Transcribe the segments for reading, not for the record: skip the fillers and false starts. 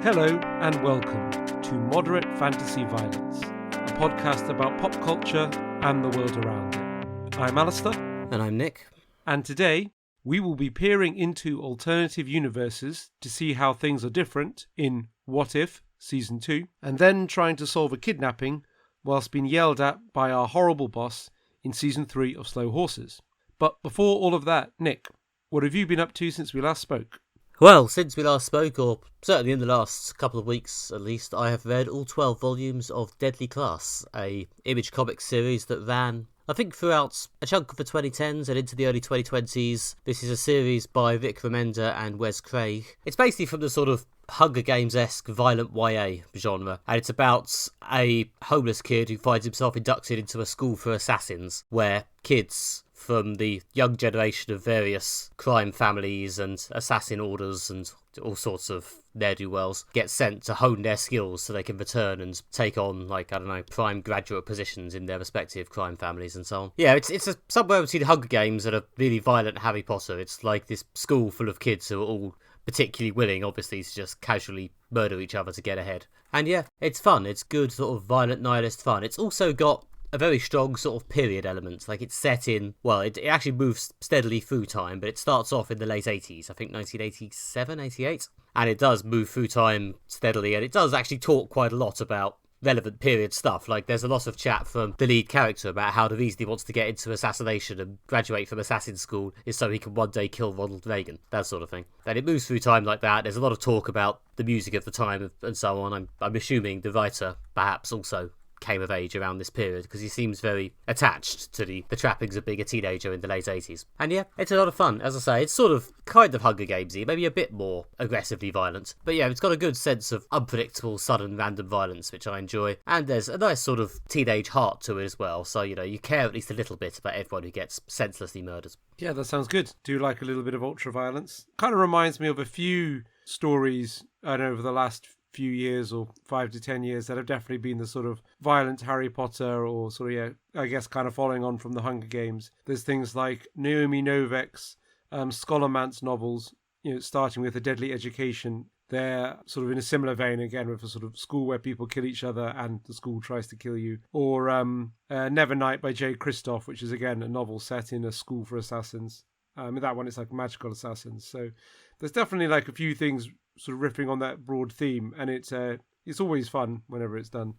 Hello and welcome to Moderate Fantasy Violence, a podcast about pop culture and the world around it. I'm Alistair. And I'm Nick. And today we will be peering into alternative universes to see how things are different in What If Season 2, and then trying to solve a kidnapping whilst being yelled at by our horrible boss in Season 3 of Slow Horses. But before all of that, Nick, what have you been up to since we last spoke? Well, since we last spoke, or certainly in the last couple of weeks at least, I have read all 12 volumes of Deadly Class, a Image Comics series that ran, I think, throughout a chunk of the 2010s and into the early 2020s. This is a series by Rick Remender and Wes Craig. It's basically from the sort of Hunger Games-esque violent YA genre, and it's about a homeless kid who finds himself inducted into a school for assassins, where kids from the young generation of various crime families and assassin orders and all sorts of ne'er-do-wells get sent to hone their skills so they can return and take on, prime graduate positions in their respective crime families and so on. Yeah, it's somewhere between Hunger Games and a really violent Harry Potter. It's like this school full of kids who are all particularly willing, obviously, to just casually murder each other to get ahead. And yeah, it's fun. It's good sort of violent nihilist fun. It's also got a very strong sort of period element. Like, it's set in, well, it actually moves steadily through time, but it starts off in the late 80s, I think 1987, 88. And it does move through time steadily, and it does actually talk quite a lot about relevant period stuff. Like, there's a lot of chat from the lead character about how the reason he wants to get into assassination and graduate from assassin school is so he can one day kill Ronald Reagan, that sort of thing. And it moves through time like that. There's a lot of talk about the music of the time and so on. I'm assuming the writer perhaps also came of age around this period because he seems very attached to the trappings of being a teenager in the late 80s. And yeah, it's a lot of fun. As I say, it's sort of kind of Hunger Gamesy, maybe a bit more aggressively violent. But yeah, it's got a good sense of unpredictable, sudden, random violence, which I enjoy. And there's a nice sort of teenage heart to it as well. So, you know, you care at least a little bit about everyone who gets senselessly murdered. Yeah, that sounds good. Do like a little bit of ultra-violence. Kind of reminds me of a few stories, I don't know, over the last few years or 5 to 10 years that have definitely been the sort of violent Harry Potter or sort of, yeah, I guess kind of following on from the Hunger Games. There's things like Naomi Novik's Scholomance novels, you know, starting with A Deadly Education. They're sort of in a similar vein again with a sort of school where people kill each other and the school tries to kill you. Or Nevernight by Jay Kristoff, which is again a novel set in a school for assassins. That one, it's like magical assassins. So there's definitely like a few things sort of riffing on that broad theme, and it's always fun whenever it's done.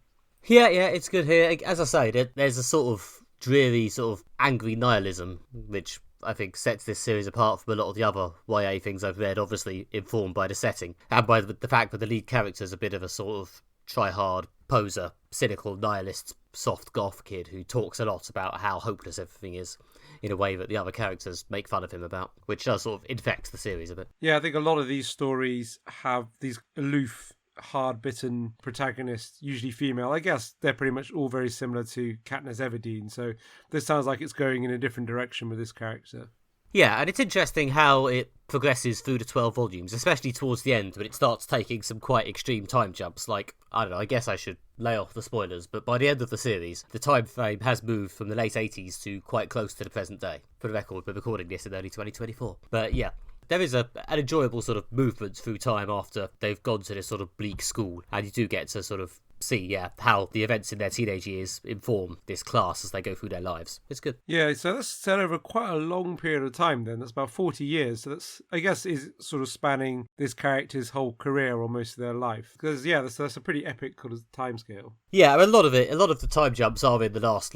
Yeah, it's good here. As I say, there's a sort of dreary, sort of angry nihilism, which I think sets this series apart from a lot of the other YA things I've read, obviously informed by the setting, and by the fact that the lead character's a bit of a sort of try-hard, poser, cynical, nihilist, soft goth kid who talks a lot about how hopeless everything is in a way that the other characters make fun of him about, which does sort of infect the series a bit. Yeah, I think a lot of these stories have these aloof, hard-bitten protagonists, usually female. I guess they're pretty much all very similar to Katniss Everdeen, so this sounds like it's going in a different direction with this character. Yeah, and it's interesting how it progresses through the 12 volumes, especially towards the end, when it starts taking some quite extreme time jumps. Like, I don't know, I guess I should lay off the spoilers, but by the end of the series, the time frame has moved from the late 80s to quite close to the present day. For the record, we're recording this in early 2024. But yeah, there is an enjoyable sort of movement through time after they've gone to this sort of bleak school, and you do get to sort of see, how the events in their teenage years inform this class as they go through their lives. It's good. Yeah, so that's set over quite a long period of time then. That's about 40 years. So that's, I guess, is sort of spanning this character's whole career or most of their life. Because, yeah, that's a pretty epic kind of timescale. Yeah, a lot of the time jumps are in the last,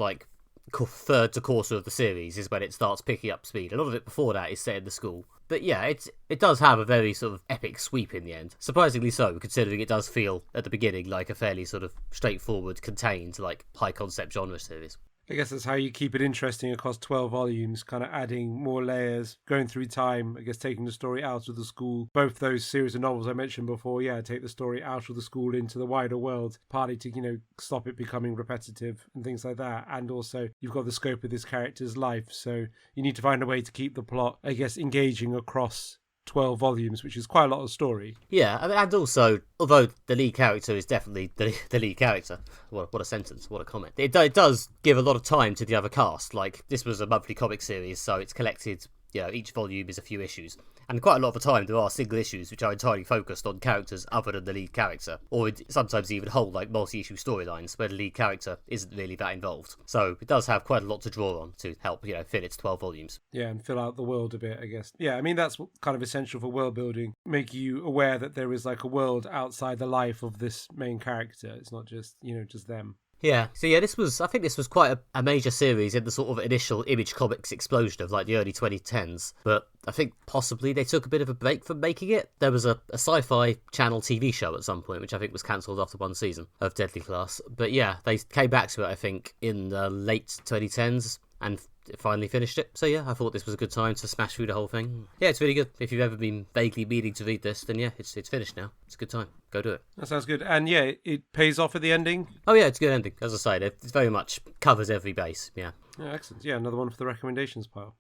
third to quarter of the series is when it starts picking up speed. A lot of it before that is set in the school. But yeah, it does have a very sort of epic sweep in the end. Surprisingly so, considering it does feel at the beginning like a fairly sort of straightforward, contained, high concept genre series. I guess that's how you keep it interesting across 12 volumes, kind of adding more layers, going through time, I guess taking the story out of the school. Both those series of novels I mentioned before, take the story out of the school into the wider world, partly to, stop it becoming repetitive and things like that. And also, you've got the scope of this character's life, so you need to find a way to keep the plot, I guess, engaging across 12 volumes, which is quite a lot of story. Yeah, and also, although the lead character is definitely the lead character, what a sentence, what a comment, it does give a lot of time to the other cast. Like, this was a monthly comic series, so it's collected, each volume is a few issues, And quite a lot of the time, there are single issues which are entirely focused on characters other than the lead character, or sometimes even whole like multi-issue storylines where the lead character isn't really that involved. So it does have quite a lot to draw on to help, fill its 12 volumes. Yeah, and fill out the world a bit, I guess. Yeah, I mean, that's kind of essential for world building, make you aware that there is like a world outside the life of this main character. It's not just, just them. Yeah, so yeah, I think this was quite a major series in the sort of initial Image Comics explosion of like the early 2010s, but I think possibly they took a bit of a break from making it. There was a sci-fi channel TV show at some point, which I think was cancelled after one season of Deadly Class, but yeah, they came back to it, I think, in the late 2010s, and finally finished it. So yeah, I thought this was a good time to smash through the whole thing. Yeah, it's really good. If you've ever been vaguely meaning to read this, then yeah, it's finished now. It's a good time. Go do it. That sounds good. And yeah, it pays off at the ending. Oh yeah, it's a good ending. As I say, it very much covers every base. Yeah. Yeah, excellent. Yeah, another one for the recommendations pile.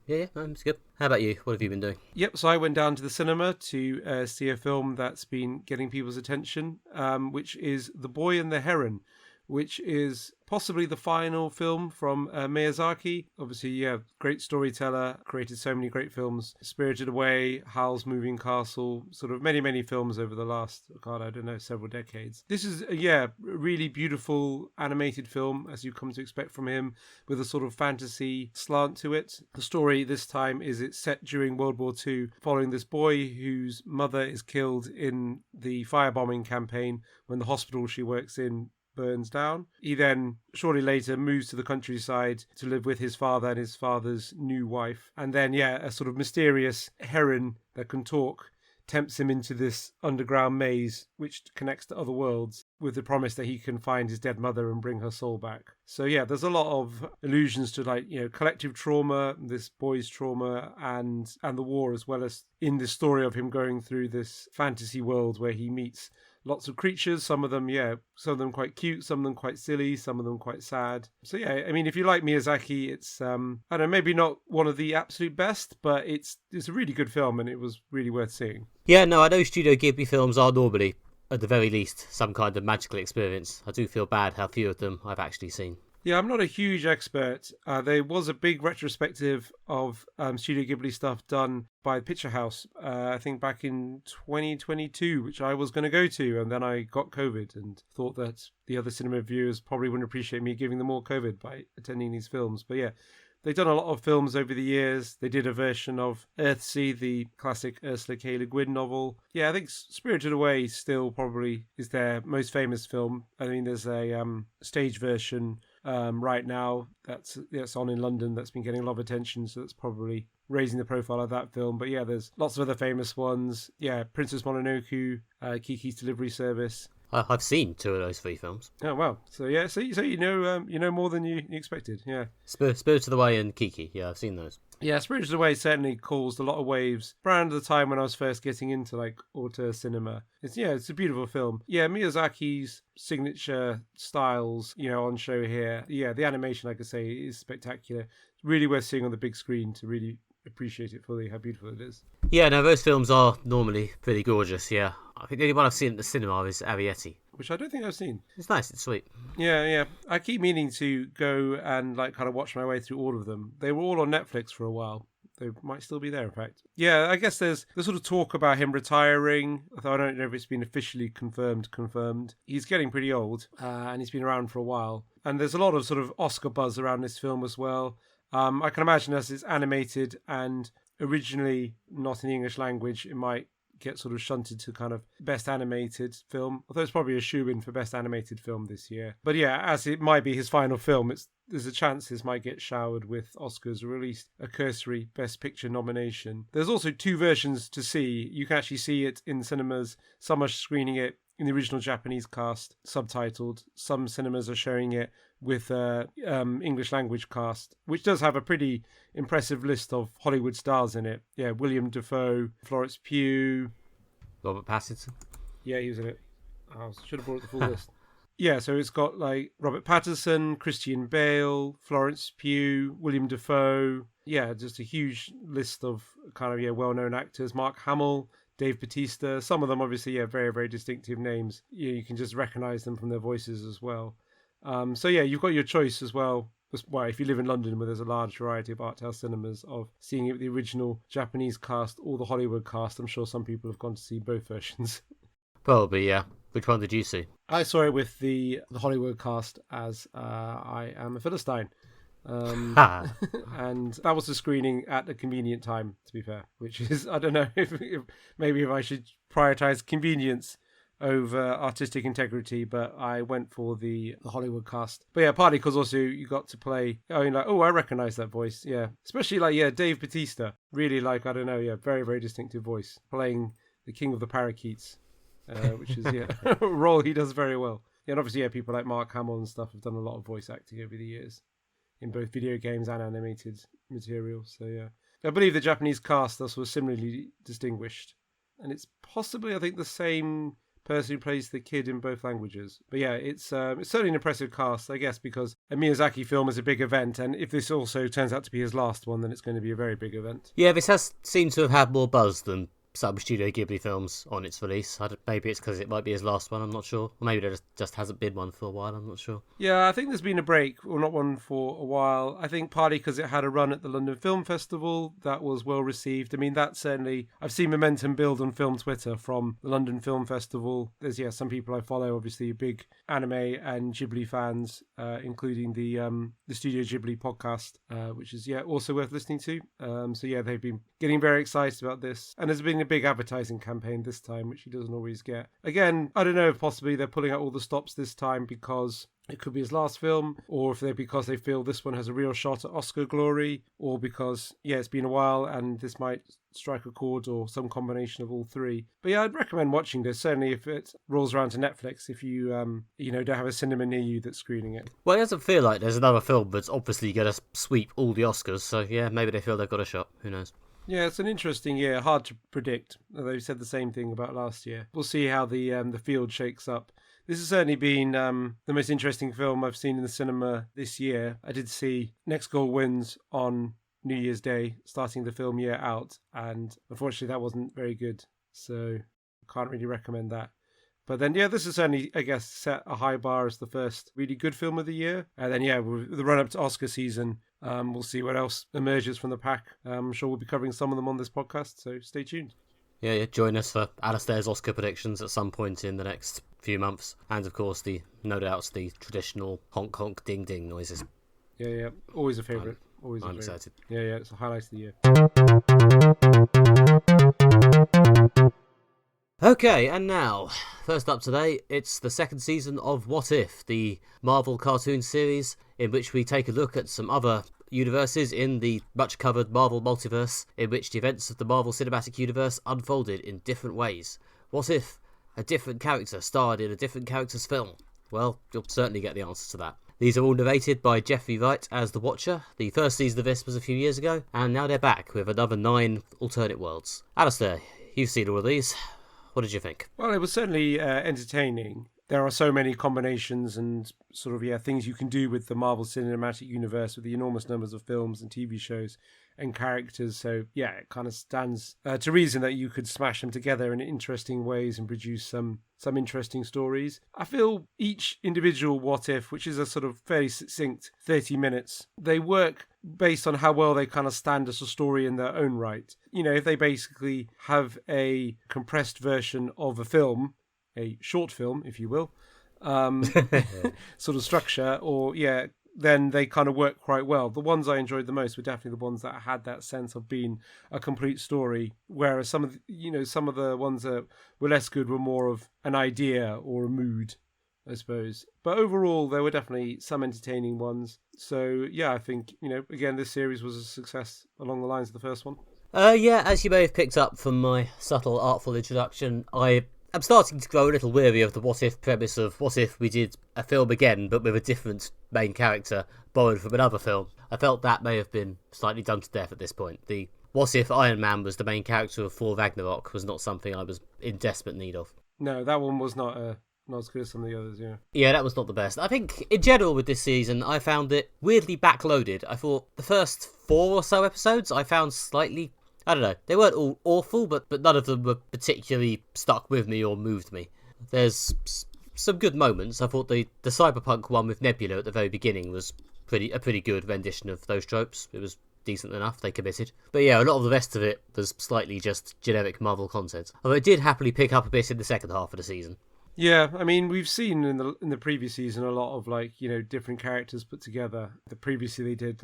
Yeah, it's good. How about you? What have you been doing? Yep, so I went down to the cinema to see a film that's been getting people's attention, which is The Boy and the Heron, which is possibly the final film from Miyazaki. Obviously, yeah, great storyteller, created so many great films. Spirited Away, Howl's Moving Castle, sort of many, many films over the last, several decades. This is, a really beautiful animated film, as you come to expect from him, with a sort of fantasy slant to it. The story this time is it's set during World War II, following this boy whose mother is killed in the firebombing campaign when the hospital she works in burns down. He then, shortly later, moves to the countryside to live with his father and his father's new wife. And then, a sort of mysterious heron that can talk tempts him into this underground maze which connects to other worlds with the promise that he can find his dead mother and bring her soul back. So yeah, there's a lot of allusions to collective trauma, this boy's trauma, and the war, as well as in the story of him going through this fantasy world where he meets lots of creatures, some of them quite cute, some of them quite silly, some of them quite sad. So yeah, I mean, if you like Miyazaki, it's, I don't know, maybe not one of the absolute best, but it's a really good film and it was really worth seeing. Yeah, no, I know Studio Ghibli films are normally, at the very least, some kind of magical experience. I do feel bad how few of them I've actually seen. Yeah, I'm not a huge expert. There was a big retrospective of Studio Ghibli stuff done by Picture House, I think back in 2022, which I was going to go to, and then I got COVID and thought that the other cinema viewers probably wouldn't appreciate me giving them more COVID by attending these films. But yeah, they've done a lot of films over the years. They did a version of Earthsea, the classic Ursula K. Le Guin novel. Yeah, I think Spirited Away still probably is their most famous film. I mean, there's a stage version right now that's on in London that's been getting a lot of attention, so that's probably raising the profile of that film. But yeah, there's lots of other famous ones. Yeah, Princess Mononoke, Kiki's Delivery Service. I've seen 2 of those 3 films. Oh wow! So yeah, so you know more than you expected. Yeah, Spirited Away and Kiki. Yeah, I've seen those. Yeah, Spirited Away certainly caused a lot of waves around the time when I was first getting into like auteur cinema. It's a beautiful film. Yeah, Miyazaki's signature styles, on show here. Yeah, the animation, like I say, is spectacular. It's really worth seeing on the big screen to really appreciate it fully, how beautiful it is. Yeah, no, those films are normally pretty gorgeous, yeah. I think the only one I've seen at the cinema is Arrietty, which I don't think I've seen. It's nice, it's sweet. Yeah. I keep meaning to go and kind of watch my way through all of them. They were all on Netflix for a while. They might still be there, in fact. Yeah, I guess there's sort of talk about him retiring, although I don't know if it's been officially confirmed. He's getting pretty old, and he's been around for a while. And there's a lot of sort of Oscar buzz around this film as well. I can imagine as it's animated and originally not in the English language, it might get sort of shunted to kind of best animated film, although it's probably a shoe-in for best animated film this year. But yeah, as it might be his final film, there's a chance this might get showered with Oscars, or at least a cursory Best Picture nomination. There's also 2 versions to see. You can actually see it in cinemas. Some are screening it in the original Japanese cast, subtitled. Some cinemas are showing it with English language cast, which does have a pretty impressive list of Hollywood stars in it. Yeah, William Dafoe, Florence Pugh, Robert Pattinson. Yeah, he was in it. I should have brought the full list. Yeah, so it's got like Robert Pattinson, Christian Bale, Florence Pugh, William Dafoe. Yeah, just a huge list of kind of well-known actors. Mark Hamill, Dave Bautista. Some of them obviously very, very distinctive names. You can just recognize them from their voices as well. So yeah, you've got your choice as well well, if you live in London where there's a large variety of art house cinemas, of seeing it with the original Japanese cast or the Hollywood cast. I'm sure some people have gone to see both versions. Probably, yeah. Which one did you see? I saw it with the Hollywood cast, as I am a Philistine. And that was a screening at a convenient time, to be fair, which is, I don't know if maybe if I should prioritize convenience over artistic integrity, but I went for the Hollywood cast. But yeah, partly because also you got to play, you're like, oh, I recognize that voice. Yeah, especially like, yeah, Dave Bautista, really, like, I don't know, yeah, very, very distinctive voice, playing the King of the Parakeets, which is, yeah, a role he does very well. Yeah, and obviously, yeah, people like Mark Hamill and stuff have done a lot of voice acting over the years in both video games and animated material. So yeah, I believe the Japanese cast also was similarly distinguished, and it's possibly, I think, the same person who plays the kid in both languages. But yeah, it's certainly an impressive cast, I guess, because a Miyazaki film is a big event, and if this also turns out to be his last one, then it's going to be a very big event. Yeah, this has seemed to have had more buzz than some Studio Ghibli films on its release. Maybe it's because it might be his last one, I'm not sure. Or maybe there just hasn't been one for a while, I'm not sure. Yeah, I think there's been a break, or not one for a while. I think partly because it had a run at the London Film Festival that was well received. I mean, that certainly, I've seen momentum build on film Twitter from the London Film Festival. There's, yeah, some people I follow, obviously big anime and Ghibli fans, including the Studio Ghibli podcast, which is, yeah, also worth listening to. So yeah, they've been getting very excited about this. And there's been a big advertising campaign this time, which he doesn't always get. Again, I don't know if possibly they're pulling out all the stops this time because it could be his last film, or if they're because they feel this one has a real shot at Oscar glory, or because, yeah, it's been a while and this might strike a chord, or some combination of all three. But yeah, I'd recommend watching this, certainly if it rolls around to Netflix, if you, don't have a cinema near you that's screening it. Well, it doesn't feel like there's another film that's obviously going to sweep all the Oscars, so yeah, maybe they feel they've got a shot. Who knows? Yeah, it's an interesting year, hard to predict, although we said the same thing about last year. We'll see how the field shakes up. This has certainly been the most interesting film I've seen in the cinema this year. I did see Next Goal Wins on New Year's Day, starting the film year out, and unfortunately that wasn't very good, so I can't really recommend that. But then, yeah, this has certainly, I guess, set a high bar as the first really good film of the year. And then, yeah, with the run-up to Oscar season, we'll see what else emerges from the pack. I'm sure we'll be covering some of them on this podcast, so stay tuned. Yeah, join us for Alistair's Oscar predictions at some point in the next few months. And, of course, no doubt, the traditional honk, honk, ding, ding noises. Yeah, always a favourite. I'm excited. Yeah, it's a highlight of the year. Okay, and now, first up today, it's the second season of What If, the Marvel cartoon series in which we take a look at some other universes in the much-covered Marvel multiverse, in which the events of the Marvel Cinematic Universe unfolded in different ways. What if a different character starred in a different character's film? Well, you'll certainly get the answer to that. These are all narrated by Jeffrey Wright as The Watcher. The first season of this was a few years ago, and now they're back with another 9 alternate worlds. Alistair, you've seen all of these. What did you think? Well, it was certainly entertaining. There are so many combinations and sort of, things you can do with the Marvel Cinematic Universe with the enormous numbers of films and TV shows and characters. So, yeah, it kind of stands to reason that you could smash them together in interesting ways and produce some interesting stories. I feel each individual What If, which is a sort of fairly succinct 30 minutes, they work based on how well they kind of stand as a story in their own right. You know, if they basically have a compressed version of a film, a short film, if you will, sort of structure, or then they kind of work quite well. The ones I enjoyed the most were definitely the ones that had that sense of being a complete story, whereas some of the ones that were less good were more of an idea or a mood, I suppose. But overall, there were definitely some entertaining ones. So, yeah, I think, again, this series was a success along the lines of the first one. As you may have picked up from my subtle, artful introduction, I'm starting to grow a little weary of the What If premise of what if we did a film again, but with a different main character borrowed from another film. I felt that may have been slightly done to death at this point. The what if Iron Man was the main character of Thor Ragnarok was not something I was in desperate need of. No, that one was not as good as some of the others, Yeah, that was not the best. I think, in general, with this season, I found it weirdly backloaded. I thought the first 4 or so episodes I found slightly... I don't know, they weren't all awful, but none of them were particularly stuck with me or moved me. There's some good moments. I thought the Cyberpunk one with Nebula at the very beginning was a pretty good rendition of those tropes. It was decent enough, they committed. But yeah, a lot of the rest of it was slightly just generic Marvel content. Although it did happily pick up a bit in the second half of the season. Yeah, I mean, we've seen in the previous season a lot of different characters put together. Previously they did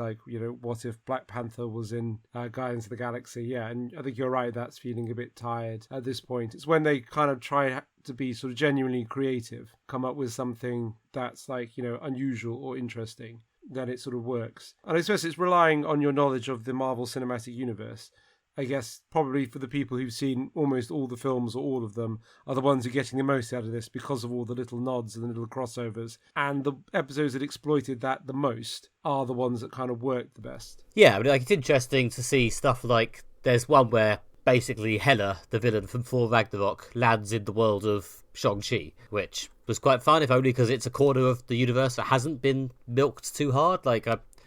what if Black Panther was in Guardians of the Galaxy? Yeah, and I think you're right. That's feeling a bit tired at this point. It's when they kind of try to be sort of genuinely creative, come up with something that's unusual or interesting, then it sort of works. And I suppose it's relying on your knowledge of the Marvel Cinematic Universe. I guess probably for the people who've seen almost all the films or all of them are the ones who are getting the most out of this because of all the little nods and the little crossovers. And the episodes that exploited that the most are the ones that kind of worked the best. Yeah, but it's interesting to see stuff like there's one where basically Hela, the villain from Thor Ragnarok, lands in the world of Shang-Chi, which was quite fun, if only because it's a corner of the universe that hasn't been milked too hard.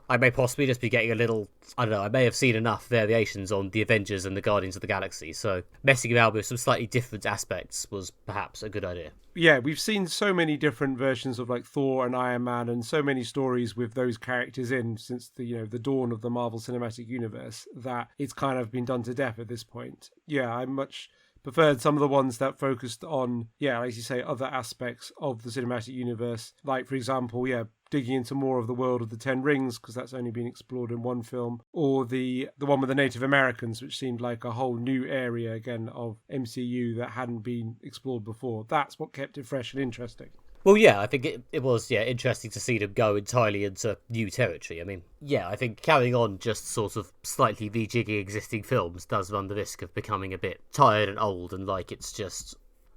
I may possibly just be getting a little, I don't know, I may have seen enough variations on the Avengers and the Guardians of the Galaxy, so messing around with some slightly different aspects was perhaps a good idea. Yeah, we've seen so many different versions of Thor and Iron Man and so many stories with those characters in since the dawn of the Marvel Cinematic Universe that it's kind of been done to death at this point. Yeah, I much preferred some of the ones that focused on, like you say, other aspects of the cinematic universe. Like, for example, digging into more of the world of the Ten Rings, because that's only been explored in one film, or the one with the Native Americans, which seemed like a whole new area, again, of MCU that hadn't been explored before. That's what kept it fresh and interesting. Well, yeah, I think it was interesting to see them go entirely into new territory. I mean, I think carrying on just sort of slightly rejigging existing films does run the risk of becoming a bit tired and old and like it's just,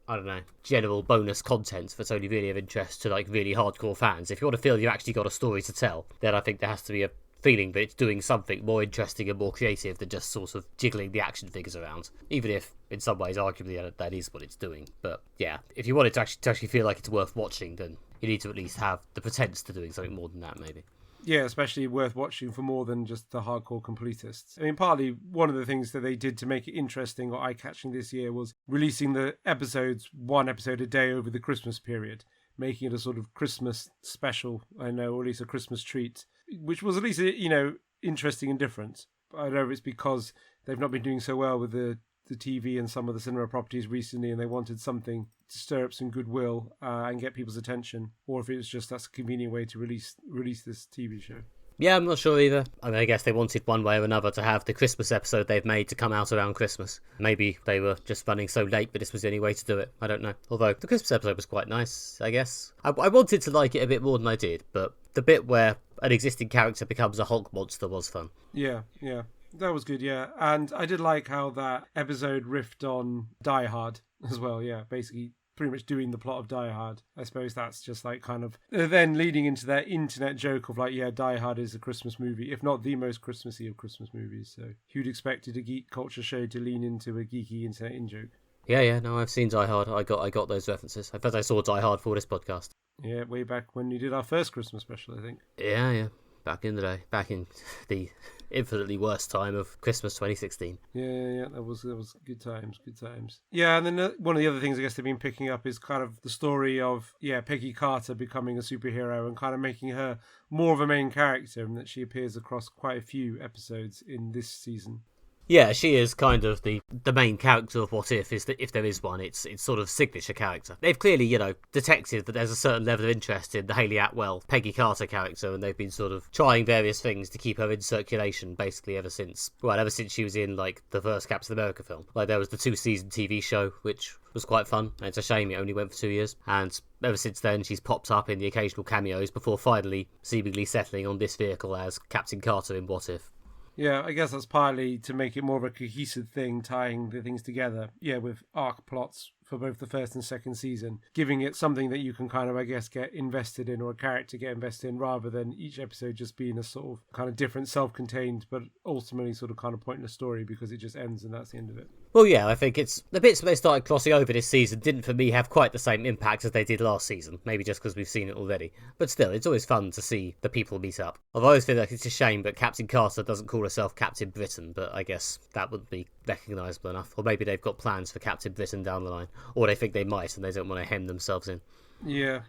I don't know, general bonus content that's only really of interest to really hardcore fans. If you want to feel you've actually got a story to tell, then I think there has to be a feeling that it's doing something more interesting and more creative than just sort of jiggling the action figures around, even if in some ways arguably that is what it's doing. But yeah, if you want it to actually feel like it's worth watching, then you need to at least have the pretense to doing something more than that, maybe. Yeah, especially worth watching for more than just the hardcore completists. I mean, partly one of the things that they did to make it interesting or eye-catching this year was releasing the episodes, one episode a day over the Christmas period, making it a sort of Christmas special, or at least a Christmas treat, which was at least, interesting and different. I don't know if it's because they've not been doing so well with the TV and some of the cinema properties recently, and they wanted something to stir up some goodwill and get people's attention, or if it was just that's a convenient way to release this TV show. Yeah, I'm not sure either. I mean, I guess they wanted one way or another to have the Christmas episode they've made to come out around Christmas. Maybe they were just running so late, but this was the only way to do it. I don't know. Although, the Christmas episode was quite nice, I guess. I wanted to like it a bit more than I did, but the bit where an existing character becomes a Hulk monster was fun. Yeah. That was good, yeah. And I did like how that episode riffed on Die Hard as well, yeah. Basically pretty much doing the plot of Die Hard. I suppose that's just kind of then leading into that internet joke of Die Hard is a Christmas movie, if not the most Christmassy of Christmas movies. So who'd expected a geek culture show to lean into a geeky internet in-joke? Yeah, no, I've seen Die Hard. I got those references. In fact, I saw Die Hard for this podcast. Yeah, way back when we did our first Christmas special, I think. Yeah. Back in the day. Back in the infinitely worst time of Christmas 2016. Yeah, that was good times. Yeah, and then one of the other things I guess they've been picking up is kind of the story of Peggy Carter becoming a superhero and kind of making her more of a main character, and that she appears across quite a few episodes in this season. Yeah, she is kind of the main character of What If, is that if there is one, it's sort of signature character. They've clearly, detected that there's a certain level of interest in the Hayley Atwell, Peggy Carter character, and they've been sort of trying various things to keep her in circulation, basically ever since she was in, the first Captain America film. There was the 2-season TV show, which was quite fun, and it's a shame it only went for 2 years, and ever since then she's popped up in the occasional cameos before finally seemingly settling on this vehicle as Captain Carter in What If. Yeah, I guess that's partly to make it more of a cohesive thing, tying the things together. Yeah, with arc plots for both the first and second season, giving it something that you can kind of, I guess, get invested in, or a character get invested in, rather than each episode just being a sort of kind of different self-contained, but ultimately sort of kind of pointless story because it just ends and that's the end of it. Well, yeah, I think it's the bits where they started crossing over this season didn't, for me, have quite the same impact as they did last season. Maybe just because we've seen it already. But still, it's always fun to see the people meet up. I've always feel like it's a shame that Captain Carter doesn't call herself Captain Britain, but I guess that wouldn't be recognisable enough. Or maybe they've got plans for Captain Britain down the line. Or they think they might and they don't want to hem themselves in. Yeah,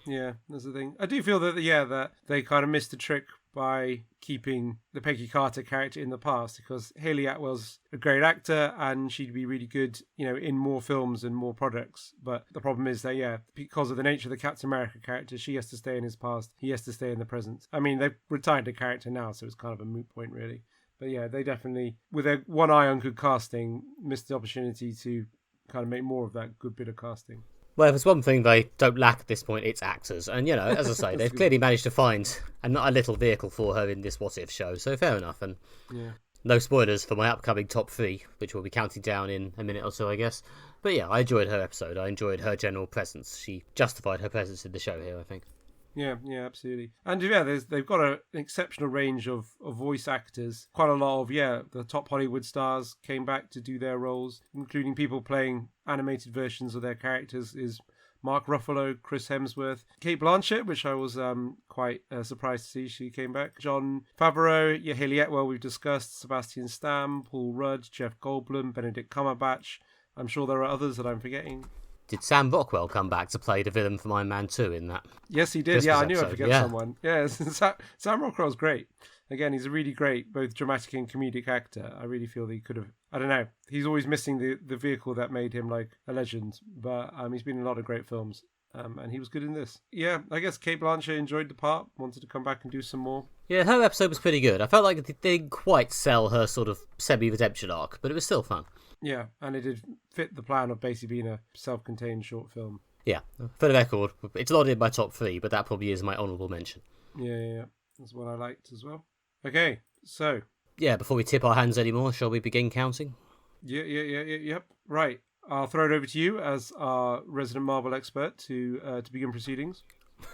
that's the thing. I do feel that, that they kind of missed a trick by keeping the Peggy Carter character in the past, because Hayley Atwell's a great actor and she'd be really good, in more films and more products. But the problem is that, because of the nature of the Captain America character, she has to stay in his past, he has to stay in the present. I mean, they've retired the character now, so it's kind of a moot point, really. But yeah, they definitely, with their one eye on good casting, missed the opportunity to kind of make more of that good bit of casting. Well, if there's one thing they don't lack at this point, it's actors. And, as I say, they've clearly managed to find a little vehicle for her in this What If show, so fair enough. And no spoilers for my upcoming top 3, which we'll be counting down in a minute or so, I guess. But yeah, I enjoyed her episode. I enjoyed her general presence. She justified her presence in the show here, I think. Yeah, absolutely. And they've got an exceptional range of voice actors. Quite a lot of, the top Hollywood stars came back to do their roles, including people playing animated versions of their characters is Mark Ruffalo, Chris Hemsworth, Kate Blanchett, which I was quite surprised to see she came back, Jon Favreau, Hayley Atwell we've discussed, Sebastian Stan, Paul Rudd, Jeff Goldblum, Benedict Cumberbatch. I'm sure there are others that I'm forgetting. Did Sam Rockwell come back to play the villain from Iron Man 2 in that? Yes, he did. Christmas I knew episode. I'd forget someone. Yeah, Sam Rockwell's great. Again, he's a really great, both dramatic and comedic actor. I really feel that he could have, I don't know, he's always missing the vehicle that made him like a legend. But he's been in a lot of great films. And he was good in this. Yeah, I guess Kate Blanchett enjoyed the part, wanted to come back and do some more. Yeah, her episode was pretty good. I felt like they didn't quite sell her sort of semi-redemption arc, but it was still fun. Yeah, and it did fit the plan of basically being a self-contained short film. Yeah, for the record, it's not in my top 3, but that probably is my honourable mention. Yeah. That's what I liked as well. Okay, so... Yeah, before we tip our hands anymore, shall we begin counting? Yep. Right. I'll throw it over to you as our resident Marvel expert to begin proceedings.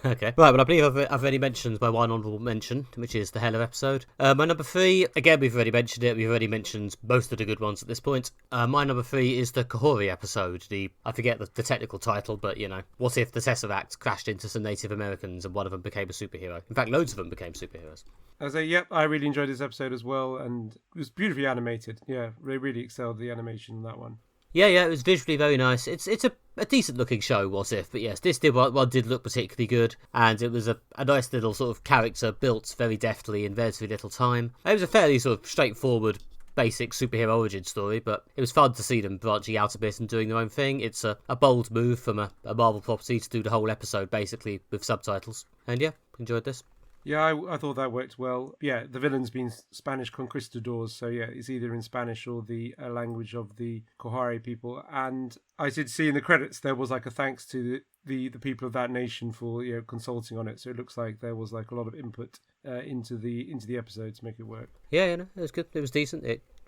Okay. Right, well, I believe I've already mentioned my one honourable mention, which is the Hela episode. My number 3, again, we've already mentioned it. We've already mentioned most of the good ones at this point. My number 3 is the Kahori episode. I forget the technical title, but, what if the Tesseract crashed into some Native Americans and one of them became a superhero? In fact, loads of them became superheroes. I really enjoyed this episode as well, and it was beautifully animated. Yeah, they really excelled the animation in that one. Yeah, it was visually very nice. It's a decent looking show, What If, but yes, this did look particularly good, and it was a nice little sort of character built very deftly in relatively little time. It was a fairly sort of straightforward, basic superhero origin story, but it was fun to see them branching out a bit and doing their own thing. It's a bold move from a Marvel property to do the whole episode basically with subtitles, and yeah, enjoyed this. Yeah, I thought that worked well. Yeah, the villain's been Spanish conquistadors, so yeah, it's either in Spanish or the language of the Kohari people. And I did see in the credits there was like a thanks to the people of that nation for consulting on it. So it looks like there was like a lot of input into the episode to make it work. Yeah, it was good. It was decent.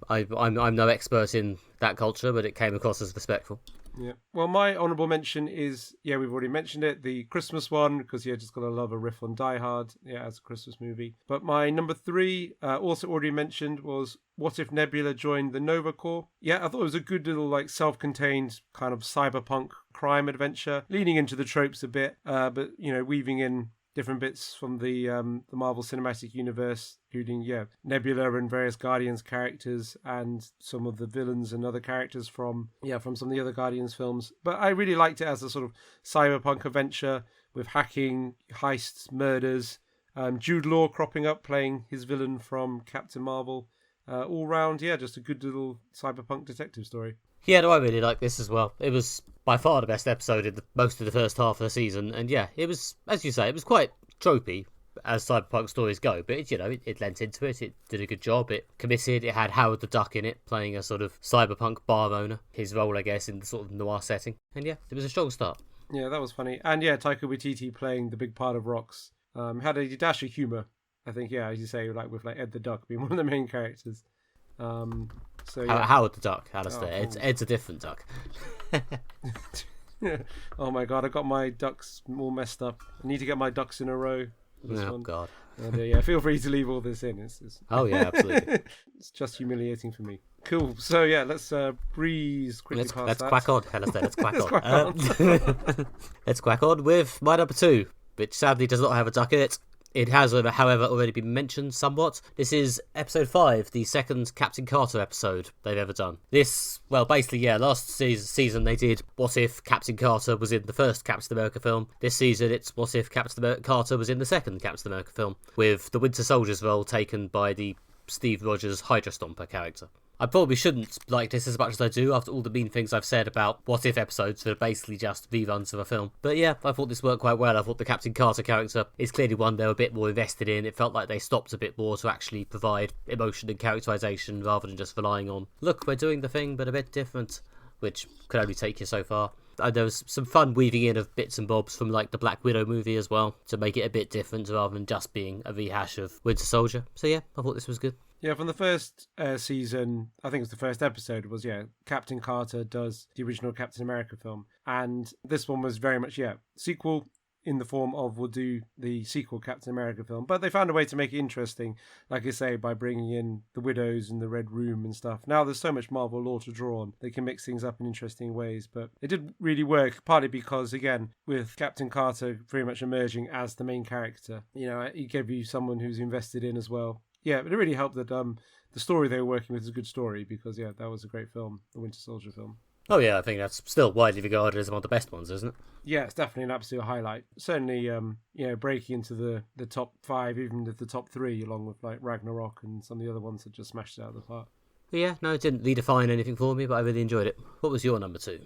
I'm no expert in that culture, but it came across as respectful. Yeah. Well, my honourable mention is, we've already mentioned it, the Christmas one, because just got to love a riff on Die Hard, as a Christmas movie. But my number 3, also already mentioned, was What If Nebula Joined the Nova Corps? Yeah, I thought it was a good little, like, self-contained kind of cyberpunk crime adventure, leaning into the tropes a bit, but, weaving in different bits from the Marvel Cinematic Universe, including Nebula and various Guardians characters, and some of the villains and other characters from some of the other Guardians films. But I really liked it as a sort of cyberpunk adventure with hacking, heists, murders. Jude Law cropping up playing his villain from Captain Marvel. All round, just a good little cyberpunk detective story. Yeah, no, I really like this as well. It was by far the best episode in most of the first half of the season, and it was, as you say, it was quite tropey as cyberpunk stories go, but it lent into it. It did a good job. It committed. It had Howard the Duck in it, playing a sort of cyberpunk bar owner, his role, I guess, in the sort of noir setting, and it was a strong start. Yeah, that was funny, and Taika Waititi playing the big part of Rocks. Had a dash of humour, I think. As you say, like with like Ed the Duck being one of the main characters. Howard the Duck, Alistair. Ed's a different duck. Oh my god, I got my ducks all messed up. I need to get my ducks in a row. God. And, feel free to leave all this in. It's Oh yeah, absolutely. It's just humiliating for me. Cool. So let's breeze quickly past let's that. Quack on, Alistair. Let's quack on. Let's quack on with my number 2, which sadly does not have a duck in it. It has, however, already been mentioned somewhat. This is episode 5, the second Captain Carter episode they've ever done. This, well, basically, yeah, last season they did What If Captain Carter was in the first Captain America film. This season it's What If Captain Carter was in the second Captain America film, with the Winter Soldier's role taken by the Steve Rogers Hydra Stomper character. I probably shouldn't like this as much as I do after all the mean things I've said about What If episodes that are basically just reruns of a film. But yeah, I thought this worked quite well. I thought the Captain Carter character is clearly one they were a bit more invested in. It felt like they stopped a bit more to actually provide emotion and characterization rather than just relying on, look, we're doing the thing but a bit different, which could only take you so far. There was some fun weaving in of bits and bobs from like the Black Widow movie as well to make it a bit different rather than just being a rehash of Winter Soldier. So yeah, I thought this was good. Yeah, from the first season, I think it was the first episode, was, Captain Carter does the original Captain America film. And this one was very much, sequel in the form of we'll do the sequel Captain America film. But they found a way to make it interesting, like I say, by bringing in the Widows and the Red Room and stuff. Now there's so much Marvel lore to draw on. They can mix things up in interesting ways. But it did really work, partly because, again, with Captain Carter very much emerging as the main character, he gave you someone who's invested in as well. Yeah, but it really helped that the story they were working with is a good story because, that was a great film, the Winter Soldier film. Oh yeah, I think that's still widely regarded as one of the best ones, isn't it? Yeah, it's definitely an absolute highlight. Certainly, breaking into the top 5, even the top 3, along with like Ragnarok and some of the other ones that just smashed it out of the park. But yeah, no, it didn't redefine anything for me, but I really enjoyed it. What was your number 2?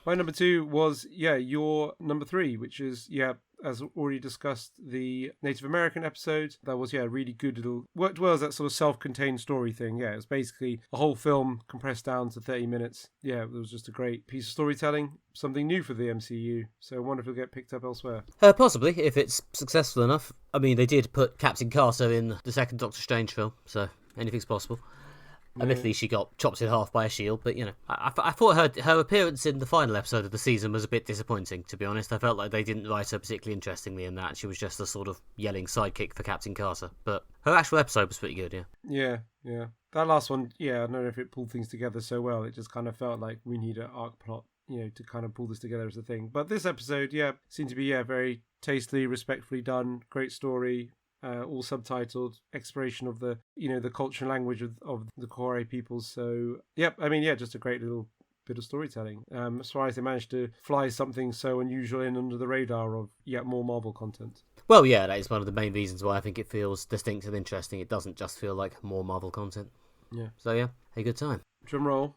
My number 2 was, your number 3, which is, as already discussed, the Native American episode. That was, really good. Little worked well as that sort of self-contained story thing. Yeah, it was basically a whole film compressed down to 30 minutes. Yeah, it was just a great piece of storytelling. Something new for the MCU. So I wonder if it'll get picked up elsewhere. Possibly, if it's successful enough. I mean, they did put Captain Carter in the second Doctor Strange film, so anything's possible. Admittedly, she got chopped in half by a shield, but, I thought her appearance in the final episode of the season was a bit disappointing, to be honest. I felt like they didn't write her particularly interestingly in that. She was just a sort of yelling sidekick for Captain Carter. But her actual episode was pretty good, yeah. Yeah. That last one, I don't know if it pulled things together so well. It just kind of felt like we need an arc plot, to kind of pull this together as a thing. But this episode, seemed to be, very tastefully, respectfully done. Great story. All subtitled, exploration of the the culture and language of the Kore peoples. So just a great little bit of storytelling. As far as they managed to fly something so unusual in under the radar of yet more Marvel content. Well, yeah, that is one of the main reasons why I think it feels distinct and interesting. It doesn't just feel like more Marvel content. Yeah. So yeah, a good time. Drum roll.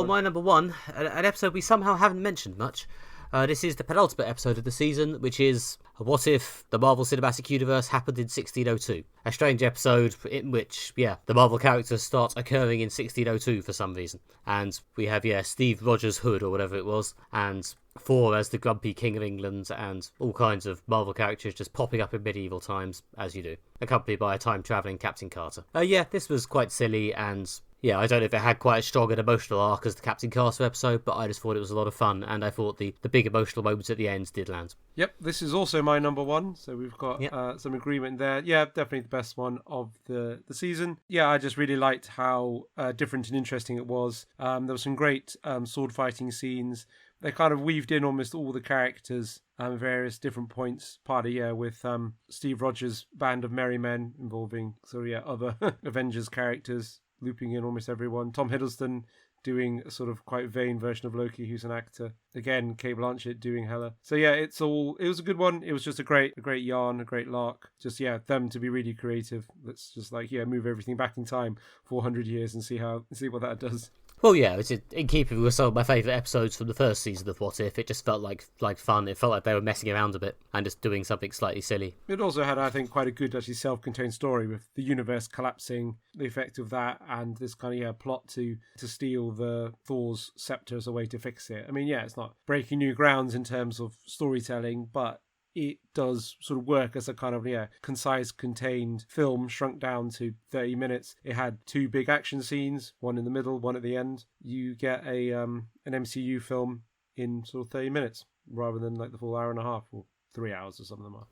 My number 1, an episode we somehow haven't mentioned much. This is the penultimate episode of the season, which is What If the Marvel Cinematic Universe happened in 1602? A strange episode in which, the Marvel characters start occurring in 1602 for some reason. And we have, Steve Rogers Hood, or whatever it was, and Thor as the grumpy King of England, and all kinds of Marvel characters just popping up in medieval times, as you do, accompanied by a time-travelling Captain Carter. This was quite silly, and I don't know if it had quite as strong an emotional arc as the Captain Carter episode, but I just thought it was a lot of fun, and I thought the big emotional moments at the end did land. Yep, this is also my number 1, so we've got some agreement there. Yeah, definitely the best one of the season. Yeah, I just really liked how different and interesting it was. There were some great sword fighting scenes. They kind of weaved in almost all the characters at various different points. Partly, with Steve Rogers' band of merry men involving other Avengers characters, looping in almost everyone. Tom Hiddleston doing a sort of quite vain version of Loki, who's an actor. Again, Cate Blanchett doing Hela. So it was a good one. It was just a great yarn, a great lark. Just, them to be really creative. Let's just move everything back in time 400 years and see what that does. Well, it's in keeping with some of my favourite episodes from the first season of What If. It just felt like fun. It felt like they were messing around a bit and just doing something slightly silly. It also had, I think, quite a good, actually, self-contained story with the universe collapsing, the effect of that, and this kind of, plot to steal the Thor's scepter as a way to fix it. I mean, it's not breaking new grounds in terms of storytelling, but it does sort of work as a kind of concise, contained film shrunk down to 30 minutes. It had 2 big action scenes, one in the middle, one at the end. You get an MCU film in sort of 30 minutes rather than like the full hour and a half or 3 hours or something like that.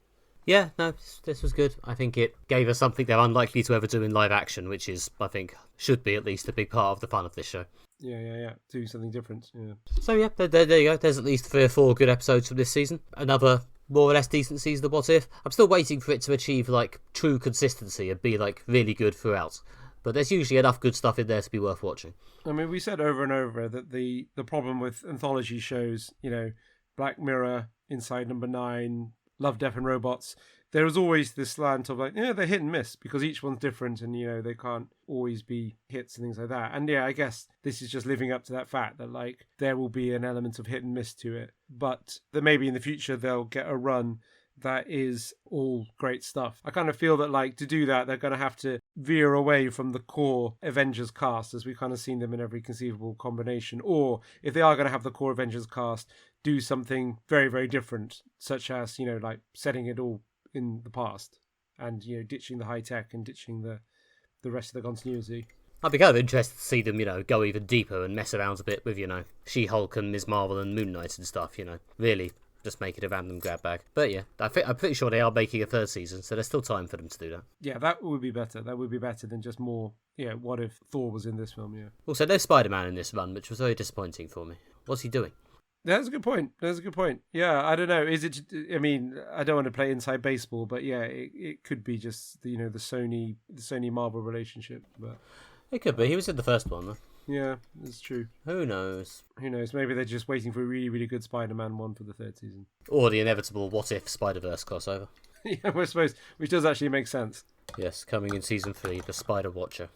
Yeah, no, this was good. I think it gave us something they're unlikely to ever do in live action, which is, I think, should be at least a big part of the fun of this show. Yeah. Doing something different, yeah. So, there you go. There's at least 3 or 4 good episodes from this season. Another more or less decent season of What If. I'm still waiting for it to achieve like true consistency and be like really good throughout. But there's usually enough good stuff in there to be worth watching. I mean, we said over and over that the problem with anthology shows, Black Mirror, Inside Number 9, Love, Death and Robots, there is always this slant of like, they're hit and miss because each one's different and, they can't always be hits and things like that. And I guess this is just living up to that fact that like there will be an element of hit and miss to it. But that maybe in the future they'll get a run that is all great stuff. I kind of feel that like to do that, they're going to have to veer away from the core Avengers cast as we've kind of seen them in every conceivable combination. Or if they are going to have the core Avengers cast, do something very, very different, such as, like setting it all in the past and, ditching the high tech and ditching the rest of the continuity. I'd be kind of interested to see them, go even deeper and mess around a bit with, She-Hulk and Ms. Marvel and Moon Knight and stuff, really just make it a random grab bag. But yeah, I'm pretty sure they are making a third season, so there's still time for them to do that. Yeah, that would be better. That would be better than just more, what if Thor was in this film, Also, no Spider-Man in this run, which was very disappointing for me. What's he doing? That's a good point. Yeah, I don't know. Is it? I mean, I don't want to play inside baseball, but yeah, it could be just the Sony Marvel relationship. But it could be. He was in the first one, though. Yeah, it's true. Who knows? Maybe they're just waiting for a really, really good Spider-Man one for the third season, or the inevitable What If Spider-Verse crossover. Yeah, I suppose, which does actually make sense. Yes, coming in season 3, the Spider Watcher.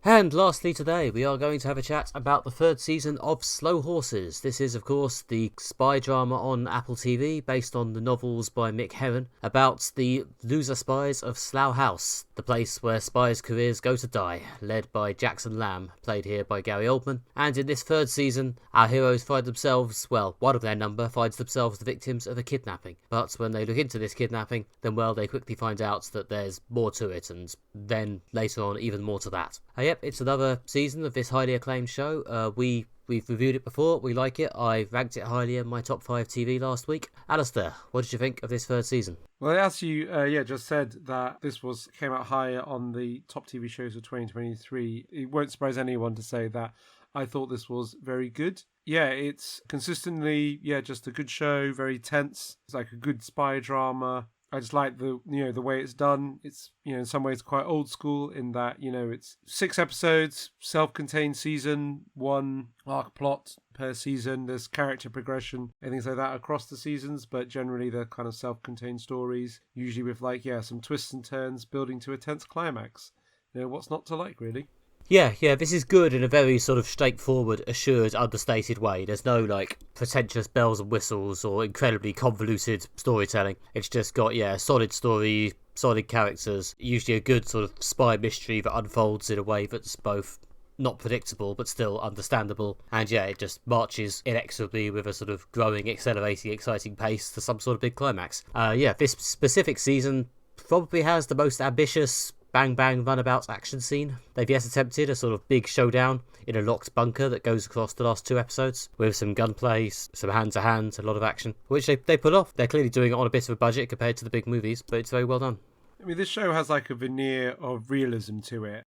And lastly today, we are going to have a chat about the third season of Slow Horses. This is, of course, the spy drama on Apple TV, based on the novels by Mick Herron, about the loser spies of Slough House, the place where spies' careers go to die, led by Jackson Lamb, played here by Gary Oldman. And in this third season, our heroes find themselves, well, one of their number finds themselves the victims of a kidnapping. But when they look into this kidnapping, then, well, they quickly find out that there's more to it, and then, later on, even more to that. Yep, it's another season of this highly acclaimed show. We've reviewed it before. We like it. I ranked it highly in my top 5 TV last week. Alistair, what did you think of this third season? Well, as you just said that this came out higher on the top TV shows of 2023. It won't surprise anyone to say that I thought this was very good. Yeah, it's consistently just a good show, very tense. It's like a good spy drama. I just like the way it's done. It's in some ways quite old school in that it's 6 episodes, self-contained season, 1 arc plot per season. There's character progression and things like that across the seasons, but generally they're kind of self-contained stories, usually with some twists and turns building to a tense climax. What's not to like, really? Yeah, this is good in a very sort of straightforward, assured, understated way. There's no, pretentious bells and whistles or incredibly convoluted storytelling. It's just got, a solid story, solid characters, usually a good sort of spy mystery that unfolds in a way that's both not predictable but still understandable. And it just marches inexorably with a sort of growing, accelerating, exciting pace to some sort of big climax. This specific season probably has the most ambitious bang runabout action scene they've yet attempted, a sort of big showdown in a locked bunker that goes across the last 2 episodes with some gunplay, some hand-to-hand, a lot of action, which they pull off. They're clearly doing it on a bit of a budget compared to the big movies, but it's very well done. I mean, this show has a veneer of realism to it.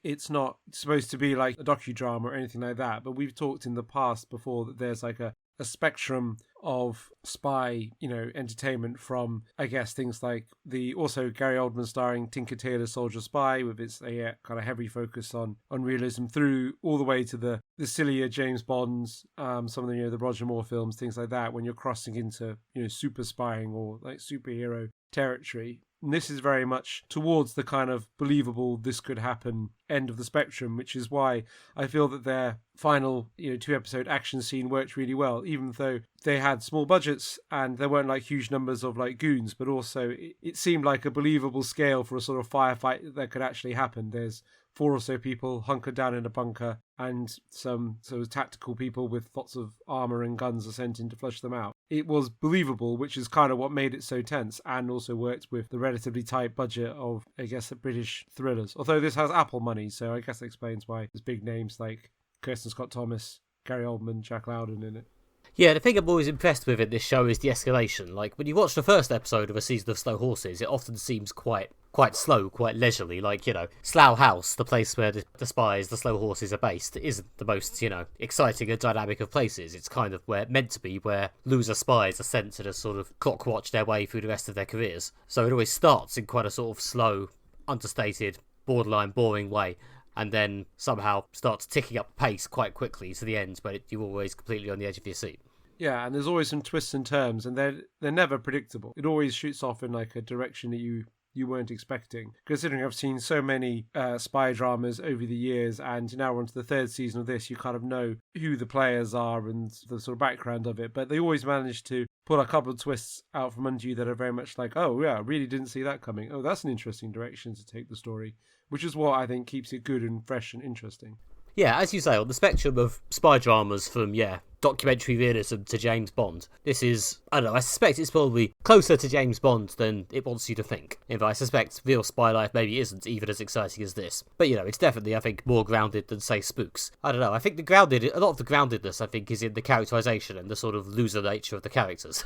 It's not supposed to be like a docudrama or anything like that, but we've talked in the past before that there's a spectrum of spy, entertainment, from, I guess, things like the also Gary Oldman starring Tinker Tailor Soldier Spy with its kind of heavy focus on realism, through all the way to the sillier James Bonds, some of the Roger Moore films, things like that, when you're crossing into, super spying or superhero territory. And this is very much towards the kind of believable, this could happen end of the spectrum, which is why I feel that their final 2-episode action scene worked really well, even though they had small budgets and there weren't huge numbers of goons, but also it seemed like a believable scale for a sort of firefight that could actually happen. There's 4 or so people hunkered down in a bunker, and some sort of tactical people with lots of armor and guns are sent in to flush them out. It was believable, which is kind of what made it so tense, and also worked with the relatively tight budget of, I guess, British thrillers. Although this has Apple money, so I guess that explains why there's big names like Kirsten Scott Thomas, Gary Oldman, Jack Lowden in it. Yeah, the thing I'm always impressed with in this show is the escalation. When you watch the first episode of a season of Slow Horses, it often seems quite quite slow, quite leisurely. Like, Slough House, the place where the spies, the slow horses are based, isn't the most, exciting and dynamic of places. It's kind of meant to be where loser spies are sent to just sort of clock watch their way through the rest of their careers. So it always starts in quite a sort of slow, understated, borderline boring way, and then somehow starts ticking up pace quite quickly to the end, but you're always completely on the edge of your seat. Yeah, and there's always some twists and turns, and they're never predictable. It always shoots off in like a direction that you weren't expecting. Considering I've seen so many spy dramas over the years, and now we're on to the third season of this, you kind of know who the players are and the sort of background of it. But they always manage to pull a couple of twists out from under you that are very much like, oh yeah, I really didn't see that coming. Oh, that's an interesting direction to take the story, which is what I think keeps it good and fresh and interesting. Yeah, as you say, on the spectrum of spy dramas from, documentary realism to James Bond, this is, I don't know, I suspect it's probably closer to James Bond than it wants you to think. In fact, I suspect real spy life maybe isn't even as exciting as this. But, it's definitely, I think, more grounded than, say, Spooks. I don't know, I think a lot of the groundedness, I think, is in the characterisation and the sort of loser nature of the characters.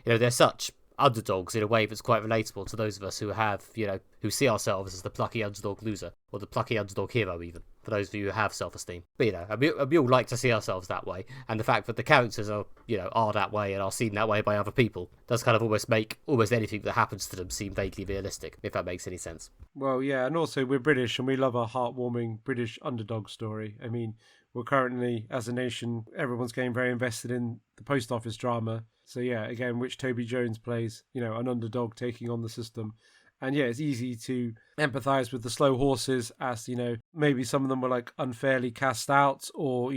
They're such underdogs in a way that's quite relatable to those of us who have, who see ourselves as the plucky underdog loser, or the plucky underdog hero even, for those of you who have self-esteem. But, we all like to see ourselves that way, and the fact that the characters are, are that way and are seen that way by other people does kind of almost make almost anything that happens to them seem vaguely realistic, if that makes any sense. Well, yeah, and also we're British and we love a heartwarming British underdog story. I mean, we're currently, as a nation, everyone's getting very invested in the post office drama. So yeah, again, which Toby Jones plays, an underdog taking on the system. And yeah, it's easy to empathise with the slow horses as, maybe some of them were like unfairly cast out or,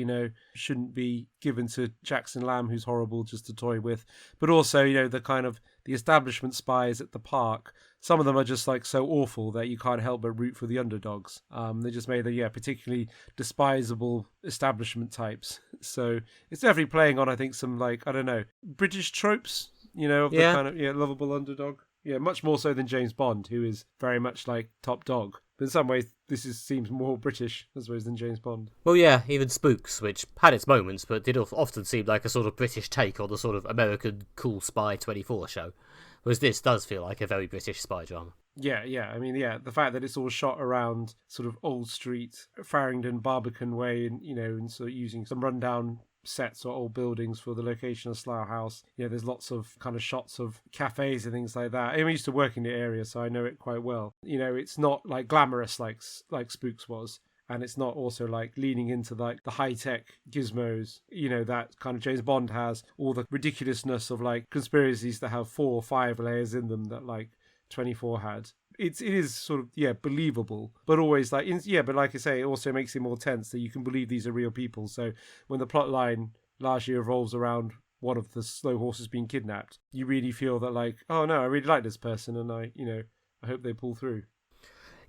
shouldn't be given to Jackson Lamb, who's horrible just to toy with. But also, the kind of the establishment spies at the park, some of them are just like so awful that you can't help but root for the underdogs. They just made particularly despisable establishment types. So it's definitely playing on, I think, some like, I don't know, British tropes, of the kind of lovable underdog. Yeah, much more so than James Bond, who is very much like top dog. But in some ways, this seems more British, I suppose, than James Bond. Well, yeah, even Spooks, which had its moments, but did often seem like a sort of British take on the sort of American Cool Spy 24 show. Whereas this does feel like a very British spy drama. Yeah. I mean, the fact that it's all shot around sort of Old Street, Farringdon, Barbican way, and, and sort of using some rundown sets or old buildings for the location of Slough House. There's lots of kind of shots of cafes and things like that. I used to work in the area, so I know it quite well. It's not like glamorous like Spooks was. And it's not also like leaning into like the high-tech gizmos, that kind of James Bond has, all the ridiculousness of like conspiracies that have 4 or 5 layers in them that like 24 had. It is sort of, believable, but always like, but like I say, it also makes it more tense that you can believe these are real people. So when the plot line largely revolves around one of the slow horses being kidnapped, you really feel that like, oh no, I really like this person and I hope they pull through.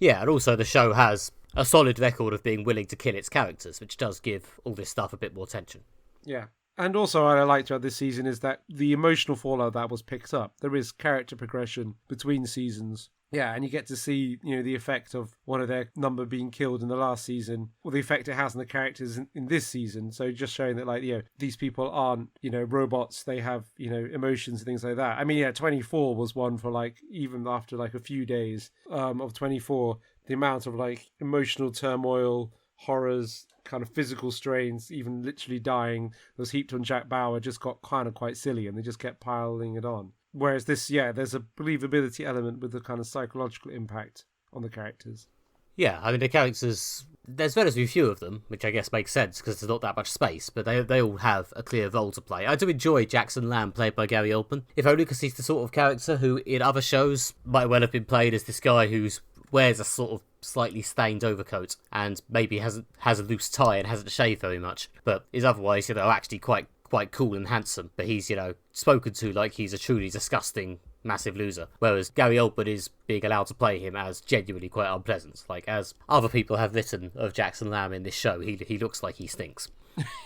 Yeah, and also the show has a solid record of being willing to kill its characters, which does give all this stuff a bit more tension. Yeah. And also what I liked about this season is that the emotional fallout that was picked up. There is character progression between seasons. Yeah, and you get to see, the effect of one of their number being killed in the last season, or the effect it has on the characters in this season. So just showing that, like, these people aren't, robots. They have, emotions and things like that. I mean, 24 was one for, like, even after, like, a few days of 24, the amount of, like, emotional turmoil, horrors, kind of physical strains, even literally dying, that was heaped on Jack Bauer just got kind of quite silly, and they just kept piling it on. Whereas this, there's a believability element with the kind of psychological impact on the characters. Yeah, I mean, the characters, there's relatively few of them, which I guess makes sense because there's not that much space, but they all have a clear role to play. I do enjoy Jackson Lamb, played by Gary Oldman, if only because he's the sort of character who, in other shows, might well have been played as this guy who wears a sort of slightly stained overcoat and maybe has a loose tie and hasn't shaved very much, but is otherwise, actually quite cool and handsome, but he's, spoken to like he's a truly disgusting, massive loser. Whereas Gary Oldman is being allowed to play him as genuinely quite unpleasant. Like, as other people have written of Jackson Lamb in this show, he looks like he stinks.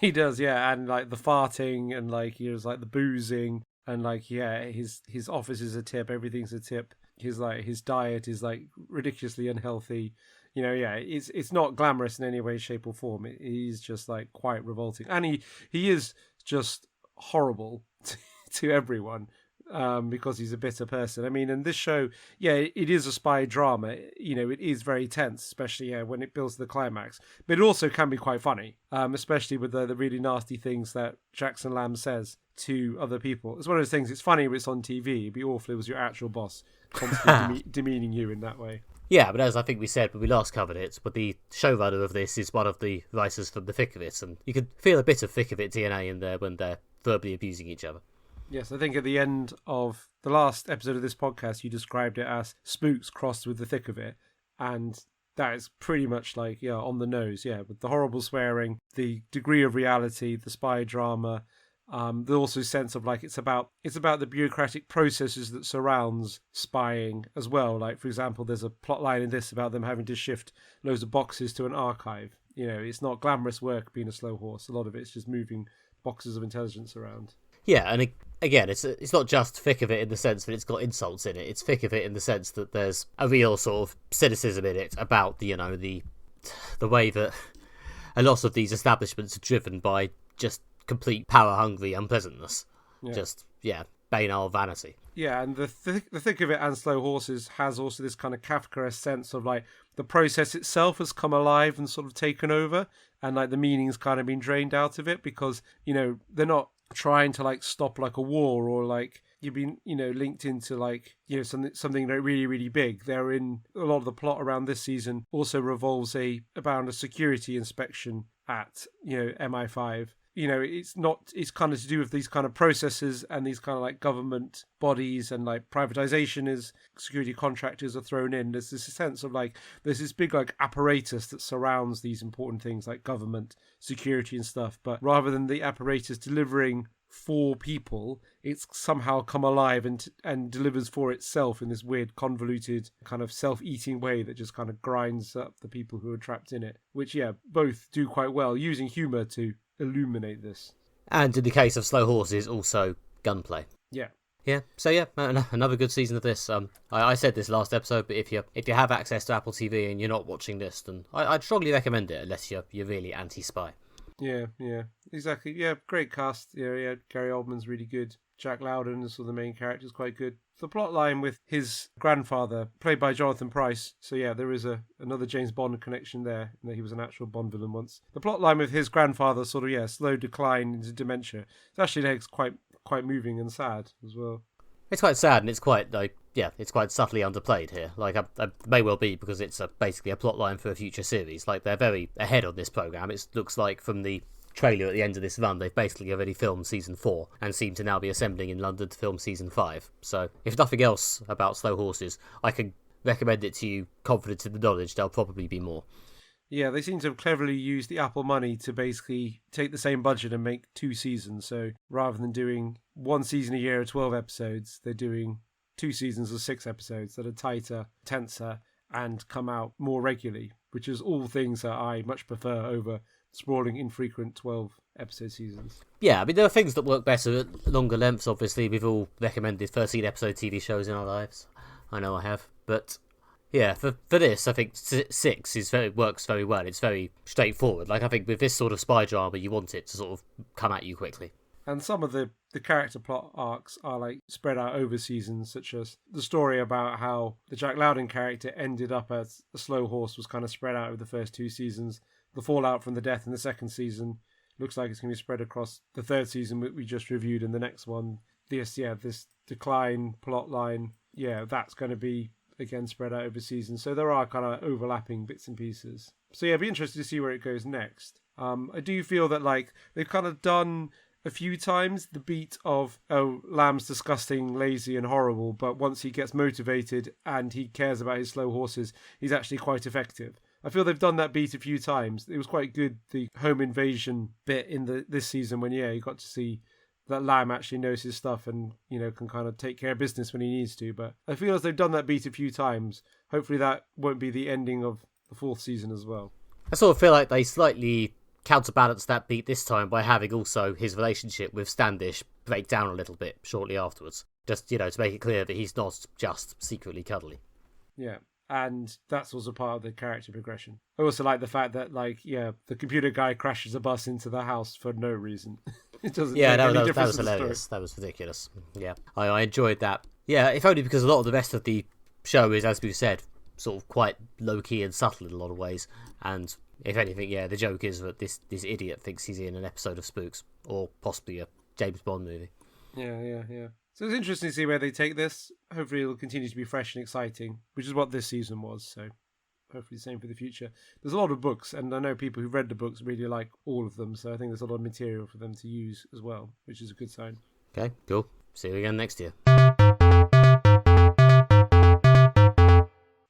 He does, yeah, and like the farting and like he was like the boozing and like, his office is a tip, everything's a tip. His diet is like ridiculously unhealthy. It's not glamorous in any way, shape or form. He's just like quite revolting. And he is just horrible to everyone. because he's a bitter person. I mean, in this show, yeah, it is a spy drama. You know, it is very tense, especially when it builds to the climax. But it also can be quite funny, especially with the really nasty things that Jackson Lamb says to other people. It's one of those things. It's funny when it's on TV. It'd be awful if it was your actual boss constantly demeaning you in that way. Yeah, but as I think we said when we last covered it, but the showrunner of this is one of the writers from The Thick of It, and you could feel a bit of Thick of It DNA in there when they're verbally abusing each other. Yes, I think at the end of the last episode of this podcast, you described it as spooks crossed with The Thick of It, and that is pretty much like, on the nose, with the horrible swearing, the degree of reality, the spy drama, the also sense of like it's about the bureaucratic processes that surrounds spying as well. Like, for example, there's a plot line in this about them having to shift loads of boxes to an archive. You know, it's not glamorous work being a slow horse. A lot of it's just moving boxes of intelligence around. Yeah, and again, it's not just thick of it in the sense that it's got insults in it. It's thick of it in the sense that there's a real sort of cynicism in it about the way that a lot of these establishments are driven by just complete power-hungry unpleasantness. Yeah. Just, banal vanity. Yeah, and the thick of it and Slow Horses has also this kind of Kafkaesque sense of like the process itself has come alive and sort of taken over, and like the meaning's kind of been drained out of it because, they're not trying to like stop like a war or like you've been, linked into like, something like really, really big. They're in a lot of the plot around this season also revolves around a security inspection at, MI5. It's kind of to do with these kind of processes and these kind of like government bodies and like privatization as security contractors are thrown in. There's this sense of like, there's this big like apparatus that surrounds these important things like government, security and stuff. But rather than the apparatus delivering for people, it's somehow come alive and delivers for itself in this weird convoluted kind of self-eating way that just kind of grinds up the people who are trapped in it, which both do quite well using humor to illuminate this. And in the case of Slow Horses, also gunplay. Yeah. So another good season of this. I said this last episode, but if you have access to Apple TV and you're not watching this, then I'd strongly recommend it unless you're really anti-spy. Yeah, exactly. Yeah, great cast. Yeah, Gary Oldman's really good. Jack Lowden is sort of the main character, is quite good. The plot line with his grandfather, played by Jonathan Pryce. So there is another James Bond connection there. He was an actual Bond villain once. The plot line with his grandfather sort of slow decline into dementia. It's actually quite moving and sad as well. It's quite sad and it's quite it's quite subtly underplayed here. Like it may well be because it's basically a plot line for a future series. Like they're very ahead on this program. It looks like from the trailer at the end of this run, they've basically already filmed season 4 and seem to now be assembling in London to film season 5. So if nothing else about Slow Horses, I can recommend it to you, confident in the knowledge there'll probably be more. Yeah, they seem to have cleverly used the Apple money to basically take the same budget and make 2 seasons. So rather than doing 1 season a year of 12 episodes, they're doing 2 seasons of 6 episodes that are tighter, tenser, and come out more regularly, which is all things that I much prefer over sprawling, infrequent 12-episode seasons. Yeah, I mean, there are things that work better at longer lengths, obviously. We've all recommended 13-episode TV shows in our lives. I know I have. But, yeah, for this, I think 6 works very well. It's very straightforward. Like, I think with this sort of spy drama, you want it to sort of come at you quickly. And some of the character plot arcs are like spread out over seasons, such as the story about how the Jack Lowden character ended up as a slow horse was kind of spread out over the first 2 seasons. The fallout from the death in the second season looks like it's going to be spread across the 3rd season we just reviewed, and the next one. This decline plot line, that's going to be again spread out over seasons. So there are kind of overlapping bits and pieces. So it'd be interesting to see where it goes next. I do feel that like they've kind of done a few times the beat of, Lamb's disgusting, lazy and horrible, but once he gets motivated and he cares about his slow horses, he's actually quite effective. I feel they've done that beat a few times. It was quite good, the home invasion bit in this season when, you got to see that Lamb actually knows his stuff and, can kind of take care of business when he needs to. But I feel as they've done that beat a few times. Hopefully that won't be the ending of the 4th season as well. I sort of feel like they slightly counterbalanced that beat this time by having also his relationship with Standish break down a little bit shortly afterwards. Just, to make it clear that he's not just secretly cuddly. Yeah. And that's also part of the character progression. I also like the fact that, the computer guy crashes a bus into the house for no reason. It doesn't Yeah, make any that was difference in the hilarious. story. That was ridiculous. Yeah, I enjoyed that. Yeah, if only because a lot of the rest of the show is, as we've said, sort of quite low-key and subtle in a lot of ways. And if anything, yeah, the joke is that this idiot thinks he's in an episode of Spooks, or possibly a James Bond movie. Yeah. So it's interesting to see where they take this. Hopefully it'll continue to be fresh and exciting, which is what this season was. So hopefully the same for the future. There's a lot of books, and I know people who've read the books really like all of them. So I think there's a lot of material for them to use as well, which is a good sign. Okay, cool. See you again next year.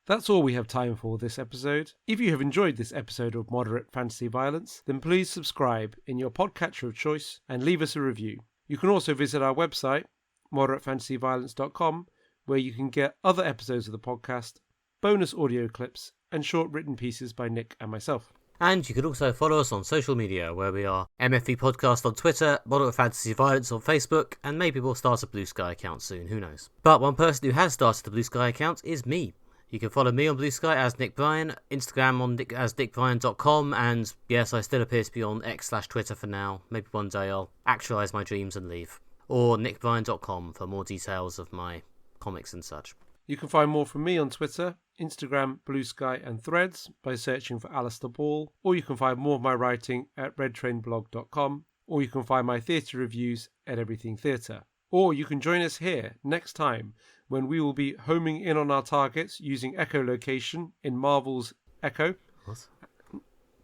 That's all we have time for this episode. If you have enjoyed this episode of Moderate Fantasy Violence, then please subscribe in your podcatcher of choice and leave us a review. You can also visit our website, moderatefantasyviolence.com, where you can get other episodes of the podcast, bonus audio clips, and short written pieces by Nick and myself. And you can also follow us on social media, where we are MFV Podcast on Twitter, Moderate Fantasy Violence on Facebook, and maybe we'll start a Blue Sky account soon, who knows. But one person who has started the Blue Sky account is me. You can follow me on Blue Sky as Nick Bryan, Instagram on as nickbryan.com, and yes, I still appear to be on X/Twitter for now. Maybe one day I'll actualise my dreams and leave. Or nickbryan.com for more details of my comics and such. You can find more from me on Twitter, Instagram, Blue Sky and Threads by searching for Alistair Ball, or you can find more of my writing at redtrainblog.com, or you can find my theatre reviews at Everything Theatre. Or you can join us here next time when we will be homing in on our targets using echolocation in Marvel's Echo. What?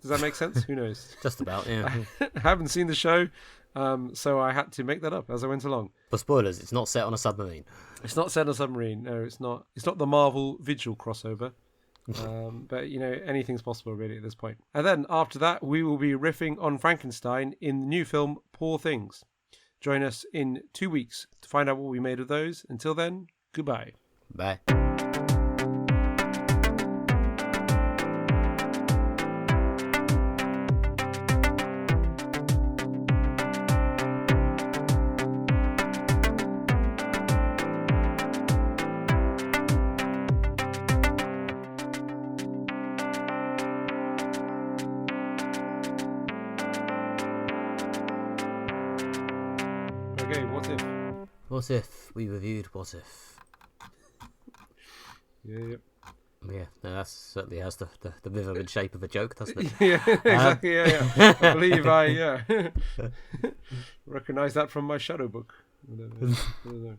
Does that make sense? Who knows? Just about, yeah. I haven't seen the show, so I had to make that up as I went along. For spoilers, it's not set on a submarine. It's not set on a submarine. No, it's not. It's not the Marvel Vigil crossover. But, anything's possible really at this point. And then after that, we will be riffing on Frankenstein in the new film Poor Things. Join us in 2 weeks to find out what we made of those. Until then, goodbye. Bye. Okay, what if? What if we reviewed What If? Yeah. Yeah, no, that certainly has the rhythm and shape of a joke, doesn't it? Yeah, exactly. Yeah. I believe I recognise that from my shadow book. I don't know.